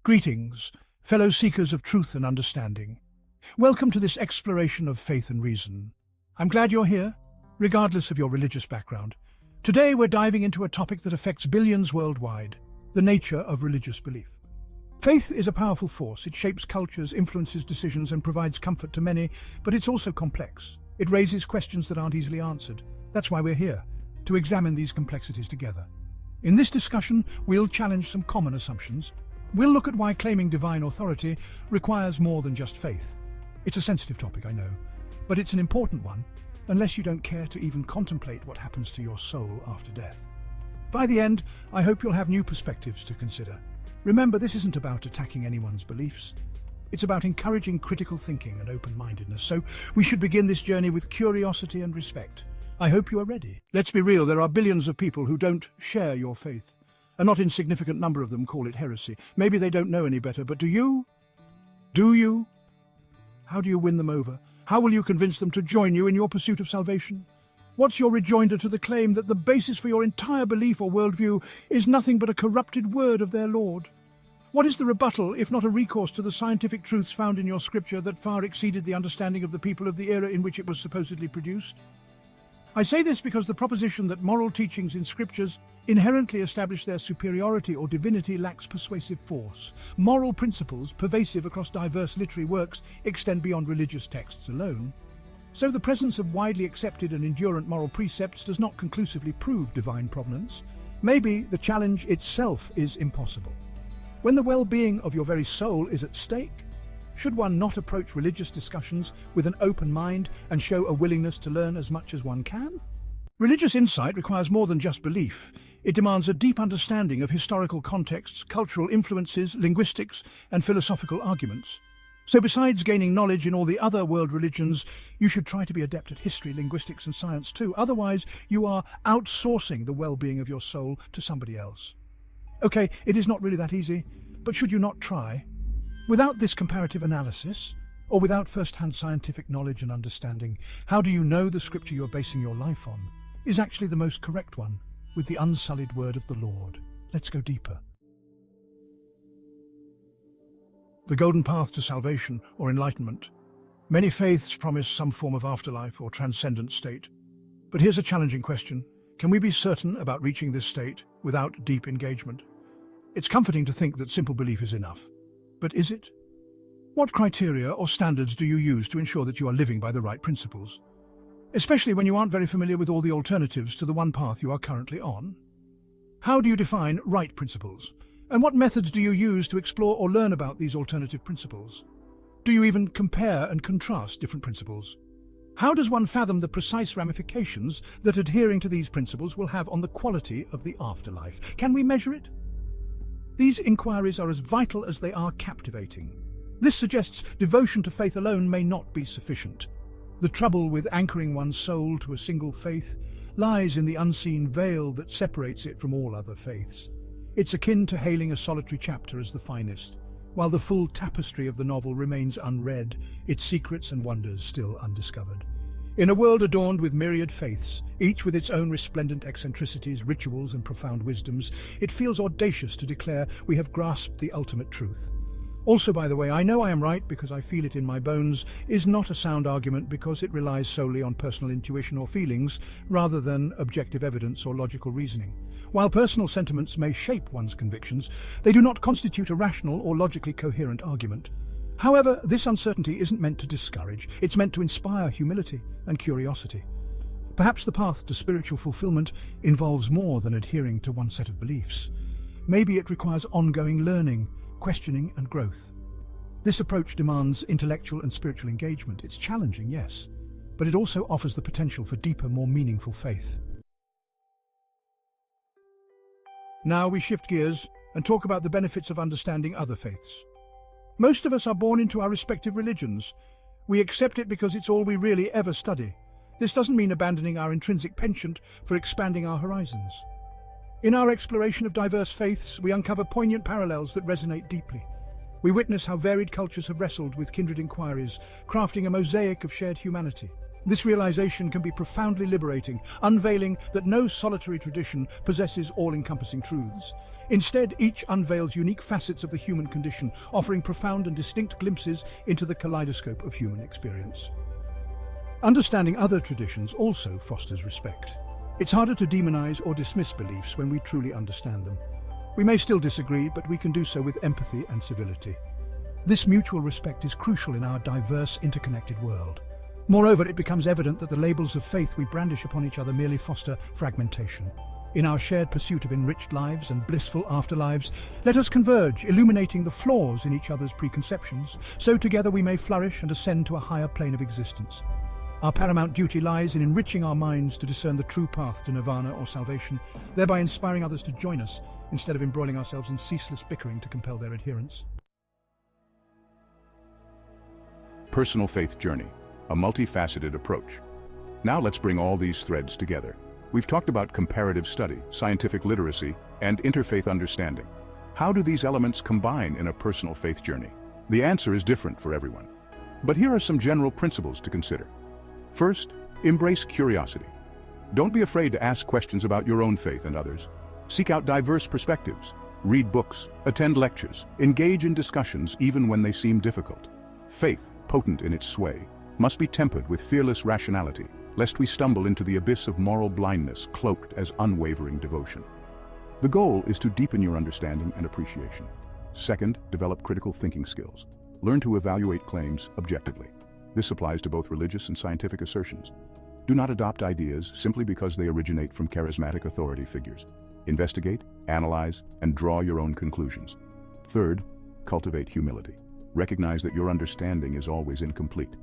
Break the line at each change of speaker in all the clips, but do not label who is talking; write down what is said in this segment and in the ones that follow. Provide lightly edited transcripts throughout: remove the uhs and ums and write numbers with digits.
Greetings, fellow seekers of truth and understanding. Welcome to this exploration of faith and reason. I'm glad you're here, regardless of your religious background. Today we're diving into a topic that affects billions worldwide, the nature of religious belief. Faith is a powerful force. It shapes cultures, influences decisions, and provides comfort to many, but it's also complex. It raises questions that aren't easily answered. That's why we're here, to examine these complexities together. In this discussion, we'll challenge some common assumptions. We'll look at why claiming divine authority requires more than just faith. It's a sensitive topic, I know, but it's an important one, unless you don't care to even contemplate what happens to your soul after death. By the end, I hope you'll have new perspectives to consider. Remember, this isn't about attacking anyone's beliefs. It's about encouraging critical thinking and open-mindedness, so we should begin this journey with curiosity and respect. I hope you are ready. Let's be real, there are billions of people who don't share your faith. A not insignificant number of them call it heresy. Maybe they don't know any better, but do you? Do you? How do you win them over? How will you convince them to join you in your pursuit of salvation? What's your rejoinder to the claim that the basis for your entire belief or worldview is nothing but a corrupted word of their Lord? What is the rebuttal, if not a recourse to the scientific truths found in your scripture that far exceeded the understanding of the people of the era in which it was supposedly produced? I say this because the proposition that moral teachings in scriptures inherently establish their superiority or divinity lacks persuasive force. Moral principles, pervasive across diverse literary works, extend beyond religious texts alone. So the presence of widely accepted and endurant moral precepts does not conclusively prove divine provenance. Maybe the challenge itself is impossible. When the well-being of your very soul is at stake, should one not approach religious discussions with an open mind and show a willingness to learn as much as one can? Religious insight requires more than just belief. It demands a deep understanding of historical contexts, cultural influences, linguistics, and philosophical arguments. So besides gaining knowledge in all the other world religions, you should try to be adept at history, linguistics, and science too. Otherwise, you are outsourcing the well-being of your soul to somebody else. Okay, it is not really that easy, but should you not try? Without this comparative analysis, or without first-hand scientific knowledge and understanding, how do you know the scripture you're basing your life on is actually the most correct one, with the unsullied word of the Lord? Let's go deeper. The golden path to salvation or enlightenment. Many faiths promise some form of afterlife or transcendent state. But here's a challenging question. Can we be certain about reaching this state without deep engagement? It's comforting to think that simple belief is enough. But is it? What criteria or standards do you use to ensure that you are living by the right principles? Especially when you aren't very familiar with all the alternatives to the one path you are currently on? How do you define right principles? And what methods do you use to explore or learn about these alternative principles? Do you even compare and contrast different principles? How does one fathom the precise ramifications that adhering to these principles will have on the quality of the afterlife? Can we measure it? These inquiries are as vital as they are captivating. This suggests devotion to faith alone may not be sufficient. The trouble with anchoring one's soul to a single faith lies in the unseen veil that separates it from all other faiths. It's akin to hailing a solitary chapter as the finest, while the full tapestry of the novel remains unread, its secrets and wonders still undiscovered. In a world adorned with myriad faiths, each with its own resplendent eccentricities, rituals, and profound wisdoms, it feels audacious to declare we have grasped the ultimate truth. Also, by the way, I know I am right because I feel it in my bones is not a sound argument because it relies solely on personal intuition or feelings rather than objective evidence or logical reasoning. While personal sentiments may shape one's convictions, they do not constitute a rational or logically coherent argument. However, this uncertainty isn't meant to discourage, it's meant to inspire humility and curiosity. Perhaps the path to spiritual fulfillment involves more than adhering to one set of beliefs. Maybe it requires ongoing learning, questioning, and growth. This approach demands intellectual and spiritual engagement. It's challenging, yes, but it also offers the potential for deeper, more meaningful faith. Now we shift gears and talk about the benefits of understanding other faiths. Most of us are born into our respective religions. We accept it because it's all we really ever study. This doesn't mean abandoning our intrinsic penchant for expanding our horizons. In our exploration of diverse faiths, we uncover poignant parallels that resonate deeply. We witness how varied cultures have wrestled with kindred inquiries, crafting a mosaic of shared humanity. This realization can be profoundly liberating, unveiling that no solitary tradition possesses all-encompassing truths. Instead, each unveils unique facets of the human condition, offering profound and distinct glimpses into the kaleidoscope of human experience. Understanding other traditions also fosters respect. It's harder to demonize or dismiss beliefs when we truly understand them. We may still disagree, but we can do so with empathy and civility. This mutual respect is crucial in our diverse, interconnected world. Moreover, it becomes evident that the labels of faith we brandish upon each other merely foster fragmentation. In our shared pursuit of enriched lives and blissful afterlives, let us converge, illuminating the flaws in each other's preconceptions, so together we may flourish and ascend to a higher plane of existence. Our paramount duty lies in enriching our minds to discern the true path to nirvana or salvation, thereby inspiring others to join us, instead of embroiling ourselves in ceaseless bickering to compel their adherence.
Personal faith journey. A multifaceted approach. Now let's bring all these threads together. We've talked about comparative study, scientific literacy, and interfaith understanding. How do these elements combine in a personal faith journey? The answer is different for everyone. But here are some general principles to consider. First, embrace curiosity. Don't be afraid to ask questions about your own faith and others. Seek out diverse perspectives. Read books, attend lectures, engage in discussions even when they seem difficult. Faith, potent in its sway, must be tempered with fearless rationality, lest we stumble into the abyss of moral blindness cloaked as unwavering devotion. The goal is to deepen your understanding and appreciation. Second, develop critical thinking skills. Learn to evaluate claims objectively. This applies to both religious and scientific assertions. Do not adopt ideas simply because they originate from charismatic authority figures. Investigate, analyze, and draw your own conclusions. Third, cultivate humility. Recognize that your understanding is always incomplete.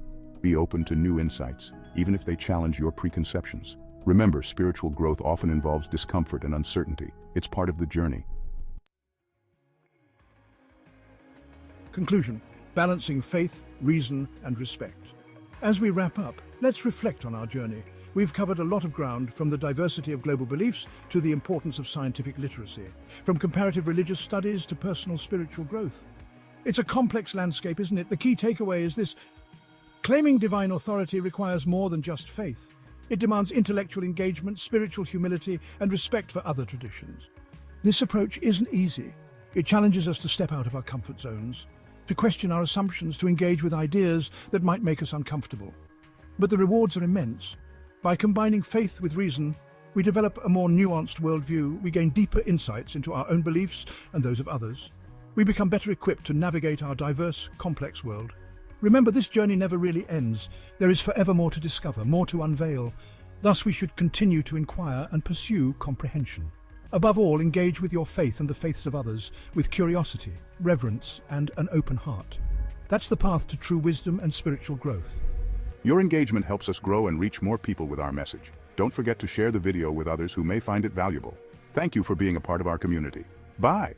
Be open to new insights, even if they challenge your preconceptions. Remember, spiritual growth often involves discomfort and uncertainty. It's part of the journey.
Conclusion: balancing faith, reason, and respect. As we wrap up, let's reflect on our journey. We've covered a lot of ground, from the diversity of global beliefs to the importance of scientific literacy, from comparative religious studies to personal spiritual growth. It's a complex landscape, isn't it? The key takeaway is this: claiming divine authority requires more than just faith. It demands intellectual engagement, spiritual humility, and respect for other traditions. This approach isn't easy. It challenges us to step out of our comfort zones, to question our assumptions, to engage with ideas that might make us uncomfortable. But the rewards are immense. By combining faith with reason, we develop a more nuanced worldview, we gain deeper insights into our own beliefs and those of others. We become better equipped to navigate our diverse, complex world. Remember, this journey never really ends. There is forever more to discover, more to unveil. Thus, we should continue to inquire and pursue comprehension. Above all, engage with your faith and the faiths of others with curiosity, reverence, and an open heart. That's the path to true wisdom and spiritual growth.
Your engagement helps us grow and reach more people with our message. Don't forget to share the video with others who may find it valuable. Thank you for being a part of our community. Bye.